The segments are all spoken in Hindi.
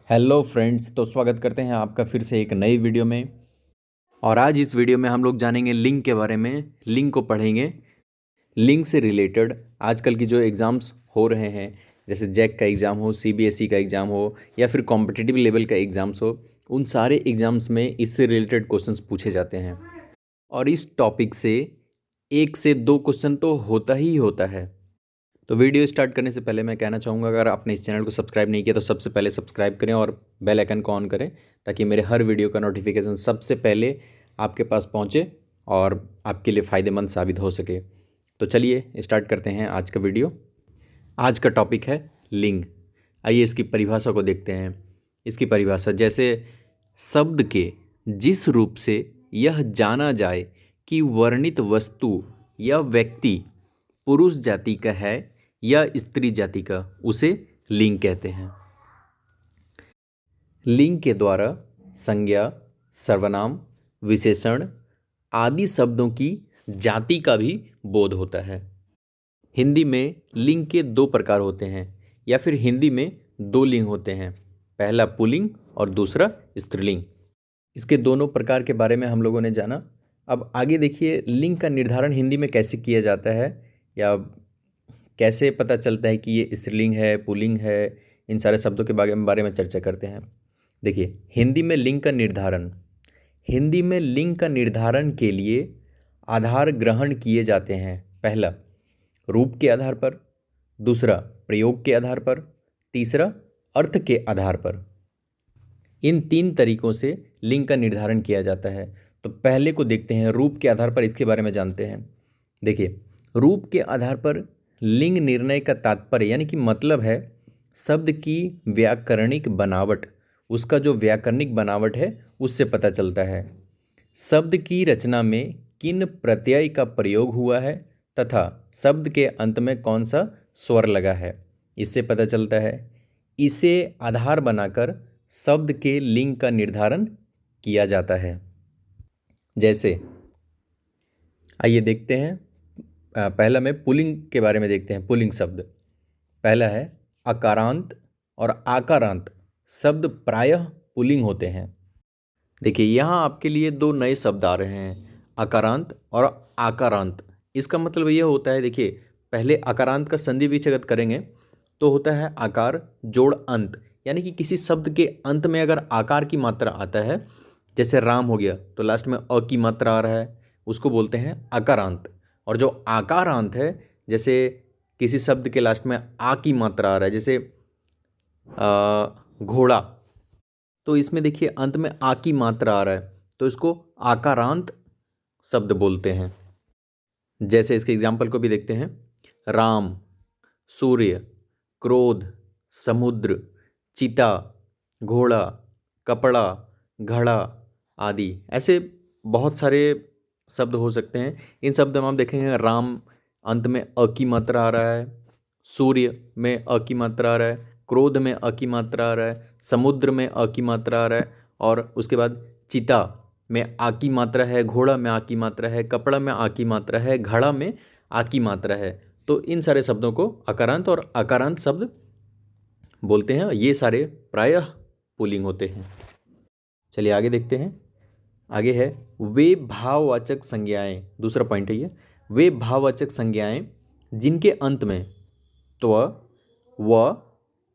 हेलो फ्रेंड्स, तो स्वागत करते हैं आपका फिर से एक नई वीडियो में। और आज इस वीडियो में हम लोग जानेंगे लिंक के बारे में। लिंक को पढ़ेंगे। लिंक से रिलेटेड आजकल की जो एग्ज़ाम्स हो रहे हैं, जैसे जैक का एग्ज़ाम हो, सीबीएसई का एग्ज़ाम हो या फिर कॉम्पिटिटिव लेवल का एग्ज़ाम्स हो, उन सारे एग्ज़ाम्स में इससे रिलेटेड क्वेश्चंस पूछे जाते हैं। और इस टॉपिक से 1 से 2 क्वेश्चन तो होता ही होता है। तो वीडियो स्टार्ट करने से पहले मैं कहना चाहूँगा, अगर आपने इस चैनल को सब्सक्राइब नहीं किया तो सबसे पहले सब्सक्राइब करें और बेल आइकन को ऑन करें, ताकि मेरे हर वीडियो का नोटिफिकेशन सबसे पहले आपके पास पहुँचे और आपके लिए फ़ायदेमंद साबित हो सके। तो चलिए स्टार्ट करते हैं आज का वीडियो। आज का टॉपिक है लिंग। आइए इसकी परिभाषा को देखते हैं। इसकी परिभाषा जैसे शब्द के जिस रूप से यह जाना जाए कि वर्णित वस्तु या व्यक्ति पुरुष जाति का है या स्त्री जाति का, उसे लिंग कहते हैं। लिंग के द्वारा संज्ञा, सर्वनाम, विशेषण आदि शब्दों की जाति का भी बोध होता है। हिंदी में लिंग के 2 प्रकार होते हैं, या फिर हिंदी में 2 लिंग होते हैं। पहला पुल्लिंग और दूसरा स्त्रीलिंग। इसके दोनों प्रकार के बारे में हम लोगों ने जाना। अब आगे देखिए, लिंग का निर्धारण हिंदी में कैसे किया जाता है, या कैसे पता चलता है कि ये स्त्रीलिंग है, पुल्लिंग है। इन सारे शब्दों के बारे में चर्चा करते हैं। देखिए, हिंदी में लिंग का निर्धारण के लिए आधार ग्रहण किए जाते हैं। पहला रूप के आधार पर, दूसरा प्रयोग के आधार पर, तीसरा अर्थ के आधार पर। इन 3 तरीकों से लिंग का निर्धारण किया जाता है। तो पहले को देखते हैं, रूप के आधार पर। इसके बारे में जानते हैं। देखिए, रूप के आधार पर लिंग निर्णय का तात्पर्य यानी कि मतलब है शब्द की व्याकरणिक बनावट। उसका जो व्याकरणिक बनावट है उससे पता चलता है शब्द की रचना में किन प्रत्यय का प्रयोग हुआ है तथा शब्द के अंत में कौन सा स्वर लगा है, इससे पता चलता है। इसे आधार बनाकर शब्द के लिंग का निर्धारण किया जाता है। जैसे आइए देखते हैं, पहला में पुल्लिंग के बारे में देखते हैं। पुल्लिंग शब्द पहला है अकारांत और आकारांत शब्द प्रायः पुल्लिंग होते हैं। देखिए, यहाँ आपके लिए 2 नए शब्द आ रहे हैं, अकारांत और आकारांत। इसका मतलब ये होता है, देखिए पहले अकारांत का संधि विच्छेद करेंगे तो होता है आकार जोड़ अंत, यानी कि किसी शब्द के अंत में अगर आकार की मात्रा आता है, जैसे राम हो गया तो लास्ट में अ की मात्रा आ रहा है, उसको बोलते हैं अकारांत। और जो आकारांत है, जैसे किसी शब्द के लास्ट में आ की मात्रा आ रहा है, जैसे घोड़ा, तो इसमें देखिए अंत में आ की मात्रा आ रहा है, तो इसको आकारांत शब्द बोलते हैं। जैसे इसके एग्जाम्पल को भी देखते हैं, राम, सूर्य, क्रोध, समुद्र, चीता, घोड़ा, कपड़ा, घड़ा आदि। ऐसे बहुत सारे शब्द हो सकते हैं। इन शब्द में हम देखेंगे, राम अंत में अ की मात्रा आ रहा है, सूर्य में अ की मात्रा आ रहा है, क्रोध में अ की मात्रा आ रहा है, समुद्र में अ की मात्रा आ रहा है, और उसके बाद चीता में आ की मात्रा है, घोड़ा में आ की मात्रा है, कपड़ा में आ की मात्रा है, घड़ा में आ की मात्रा है। तो इन सारे शब्दों को अकारांत और आकारांत शब्द बोलते हैं। ये सारे प्रायः पुल्लिंग होते हैं। चलिए आगे देखते हैं। आगे है वे भाववाचक संज्ञाएं। दूसरा पॉइंट है ये, वे भाववाचक संज्ञाएं जिनके अंत में त्व, व,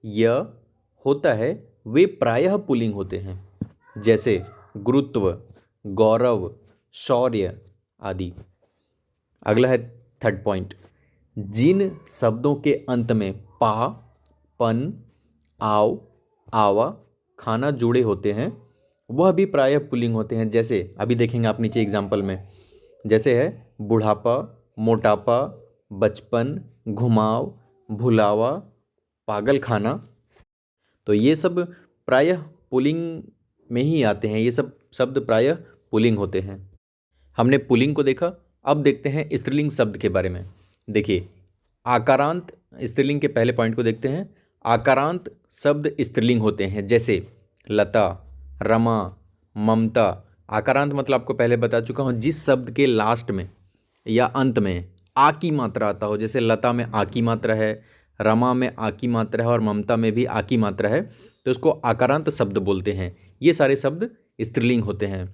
य होता है, वे प्रायः पुल्लिंग होते हैं। जैसे गुरुत्व, गौरव, शौर्य आदि। अगला है थर्ड पॉइंट, जिन शब्दों के अंत में पा, पन, आव, आवा, खाना जुड़े होते हैं, वह भी प्रायः पुल्लिंग होते हैं। जैसे अभी देखेंगे आप नीचे एग्जाम्पल में, जैसे है बुढ़ापा, मोटापा, बचपन, घुमाव, भुलावा, पागल खाना। तो ये सब प्रायः पुल्लिंग में ही आते हैं। ये सब शब्द प्रायः पुल्लिंग होते हैं। हमने पुल्लिंग को देखा। अब देखते हैं स्त्रीलिंग शब्द के बारे में। देखिए, आकारांत स्त्रीलिंग के पहले पॉइंट को देखते हैं। आकारांत शब्द स्त्रीलिंग होते हैं, जैसे लता, रमा, ममता। आकारांत मतलब आपको पहले बता चुका हूँ, जिस शब्द के लास्ट में या अंत में आ की मात्रा आता हो। जैसे लता में आ की मात्रा है, रमा में आ की मात्रा है और ममता में भी आ की मात्रा है, तो इसको आकारांत शब्द बोलते हैं। ये सारे शब्द स्त्रीलिंग होते हैं।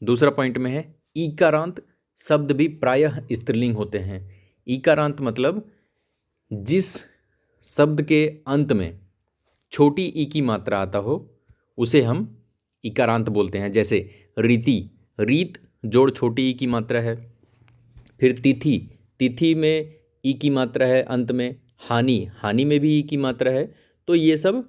दूसरा पॉइंट में है ईकारांत शब्द भी प्रायः स्त्रीलिंग होते हैं। ईकारांत मतलब जिस शब्द के अंत में छोटी ई की मात्रा आता हो उसे हम इकारांत बोलते हैं। जैसे रीति, रीत जोड़ छोटी ई की मात्रा है। फिर तिथि, तिथि में ई की मात्रा है अंत में। हानि, हानि में भी ई की मात्रा है। तो ये सब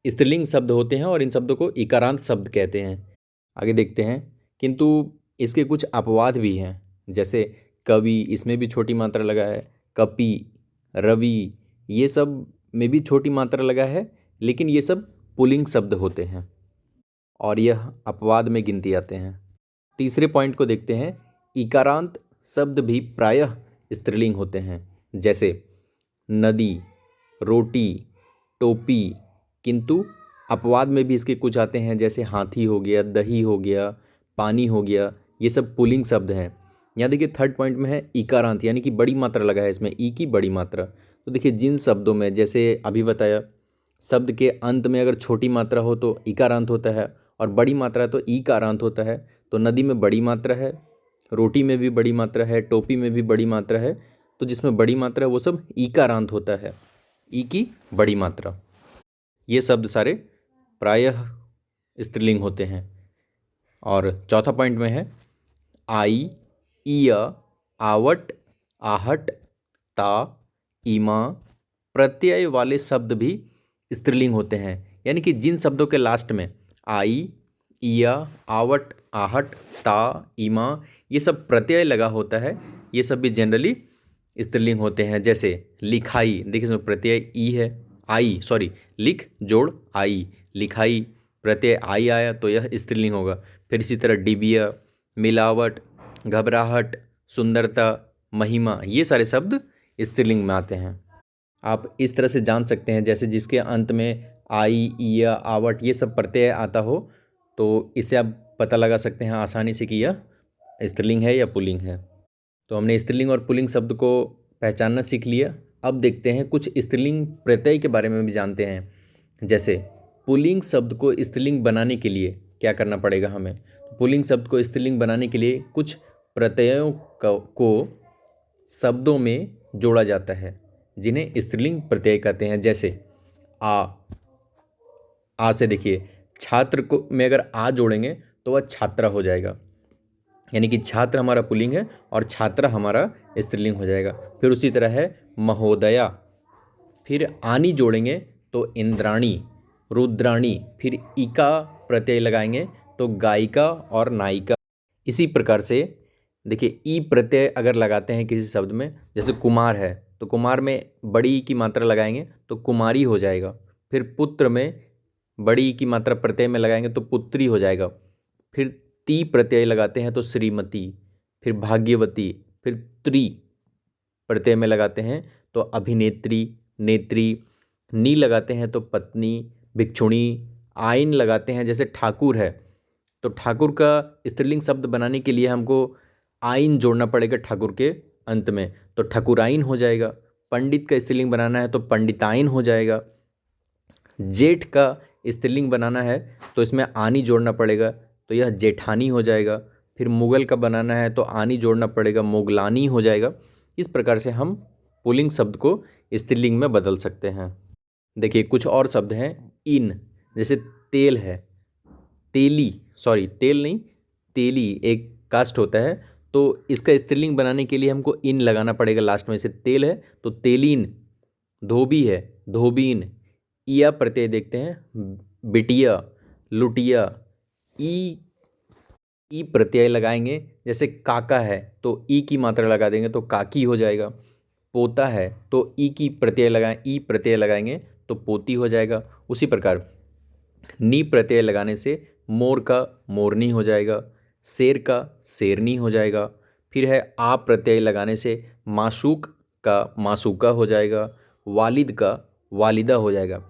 स्त्रीलिंग शब्द होते हैं और इन शब्दों को इकारांत शब्द कहते हैं। आगे देखते हैं, किंतु इसके कुछ अपवाद भी हैं। जैसे कवि, इसमें भी छोटी मात्रा लगा है। कपि, रवि, ये सब में भी छोटी मात्रा लगा है, लेकिन ये सब पुल्लिंग शब्द होते हैं और यह अपवाद में गिनती आते हैं। तीसरे पॉइंट को देखते हैं, इकारांत शब्द भी प्रायः स्त्रीलिंग होते हैं। जैसे नदी, रोटी, टोपी, किंतु अपवाद में भी इसके कुछ आते हैं। जैसे हाथी हो गया, दही हो गया, पानी हो गया, ये सब पुल्लिंग शब्द हैं। यहाँ देखिए थर्ड पॉइंट में है इकारांत, यानी कि बड़ी मात्रा लगा है इसमें, ई की बड़ी मात्रा। तो देखिए जिन शब्दों में, जैसे अभी बताया, शब्द के अंत में अगर छोटी मात्रा हो तो इकारांत होता है और बड़ी मात्रा तो ई कारांत होता है। तो नदी में बड़ी मात्रा है, रोटी में भी बड़ी मात्रा है, टोपी में भी बड़ी मात्रा है। तो जिसमें बड़ी मात्रा है वो सब ईकारांत होता है, ई की बड़ी मात्रा। ये शब्द सारे प्रायः स्त्रीलिंग होते हैं। और चौथा पॉइंट में है आई, इया, आवट, आहट, ता, इमा प्रत्यय वाले शब्द भी स्त्रीलिंग होते हैं। यानी कि जिन शब्दों के लास्ट में आई, इया, आवट, आहट, ता, इमा ये सब प्रत्यय लगा होता है, ये सब भी जनरली स्त्रीलिंग होते हैं। जैसे लिखाई, देखिए इसमें प्रत्यय ई है, आई सॉरी लिख जोड़ आई, लिखाई, प्रत्यय आई आया तो यह स्त्रीलिंग होगा। फिर इसी तरह डिबिया, मिलावट, घबराहट, सुंदरता, महिमा, ये सारे शब्द स्त्रीलिंग में आते हैं। आप इस तरह से जान सकते हैं, जैसे जिसके अंत में आई, इया, आवट ये सब प्रत्यय आता हो तो इससे आप पता लगा सकते हैं आसानी से कि यह स्त्रीलिंग है या पुल्लिंग है। तो हमने स्त्रीलिंग और पुल्लिंग शब्द को पहचानना सीख लिया। अब देखते हैं कुछ स्त्रीलिंग प्रत्यय के बारे में भी जानते हैं। जैसे पुल्लिंग शब्द को स्त्रीलिंग बनाने के लिए क्या करना पड़ेगा हमें। पुल्लिंग शब्द को स्त्रीलिंग बनाने के लिए कुछ प्रत्ययों को शब्दों में जोड़ा जाता है, जिन्हें स्त्रीलिंग प्रत्यय कहते हैं। जैसे आ से देखिए छात्र को में अगर आ जोड़ेंगे तो वह छात्रा हो जाएगा, यानी कि छात्र हमारा पुल्लिंग है और छात्रा हमारा स्त्रीलिंग हो जाएगा। फिर उसी तरह है महोदया, फिर आनी जोड़ेंगे तो इंद्राणी, रुद्राणी, फिर इका प्रत्यय लगाएंगे तो गायिका और नायिका। इसी प्रकार से देखिए ई प्रत्यय अगर लगाते हैं किसी शब्द में, जैसे कुमार है तो कुमार में बड़ी ई की मात्रा लगाएंगे तो कुमारी हो जाएगा। फिर पुत्र में बड़ी ई की मात्रा प्रत्यय में लगाएंगे तो पुत्री हो जाएगा। फिर ती प्रत्यय लगाते हैं तो श्रीमती, फिर भाग्यवती, फिर त्री प्रत्यय में लगाते हैं तो अभिनेत्री, नेत्री, नी लगाते हैं तो पत्नी, भिक्षुणी, आइन लगाते हैं जैसे ठाकुर है तो ठाकुर का स्त्रीलिंग शब्द बनाने के लिए हमको आइन जोड़ना पड़ेगा ठाकुर के अंत में, तो ठकुराइन हो जाएगा। पंडित का स्त्रीलिंग बनाना है तो पंडिताइन हो जाएगा। जेठ का स्त्रीलिंग बनाना है तो इसमें आनी जोड़ना पड़ेगा तो यह जेठानी हो जाएगा। फिर मुगल का बनाना है तो आनी जोड़ना पड़ेगा, मुगलानी हो जाएगा। इस प्रकार से हम पुल्लिंग शब्द को स्त्रीलिंग में बदल सकते हैं। देखिए कुछ और शब्द हैं इन, जैसे तेल है, तेली सॉरी तेल नहीं तेली एक कास्ट होता है, तो इसका स्त्रीलिंग बनाने के लिए हमको इन लगाना पड़ेगा लास्ट में। से तेल है तो तेलीन, धोबी है धोबीन, इया प्रत्यय देखते हैं बिटिया, लुटिया, ई प्रत्यय लगाएंगे। जैसे काका है तो ई की मात्रा लगा देंगे तो काकी हो जाएगा। पोता है तो ई की प्रत्यय लगाएं, ई प्रत्यय लगाएंगे तो पोती हो जाएगा। उसी प्रकार नी प्रत्यय लगाने से मोर का मोरनी हो जाएगा, शेर का शेरनी हो जाएगा। फिर है आ प्रत्यय लगाने से माशूक का मासूका हो जाएगा, वालिद का वालिदा हो जाएगा।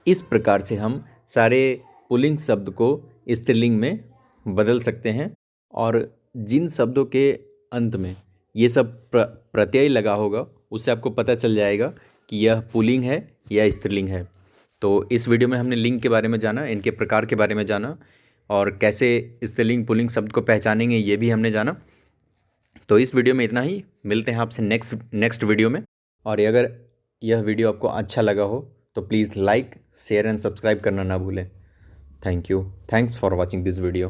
इस प्रकार से हम सारे पुल्लिंग शब्द को स्त्रीलिंग में बदल सकते हैं और जिन शब्दों के अंत में ये सब प्रत्यय लगा होगा उससे आपको पता चल जाएगा कि यह पुल्लिंग है या स्त्रीलिंग है। तो इस वीडियो में हमने लिंग के बारे में जाना, इनके प्रकार के बारे में जाना, और कैसे स्त्रीलिंग पुल्लिंग शब्द को पहचानेंगे ये भी हमने जाना। तो इस वीडियो में इतना ही, मिलते हैं आपसे नेक्स्ट वीडियो में। और अगर यह वीडियो आपको अच्छा लगा हो तो please like, share and subscribe करना ना भूलें। Thank you, thanks for watching this video.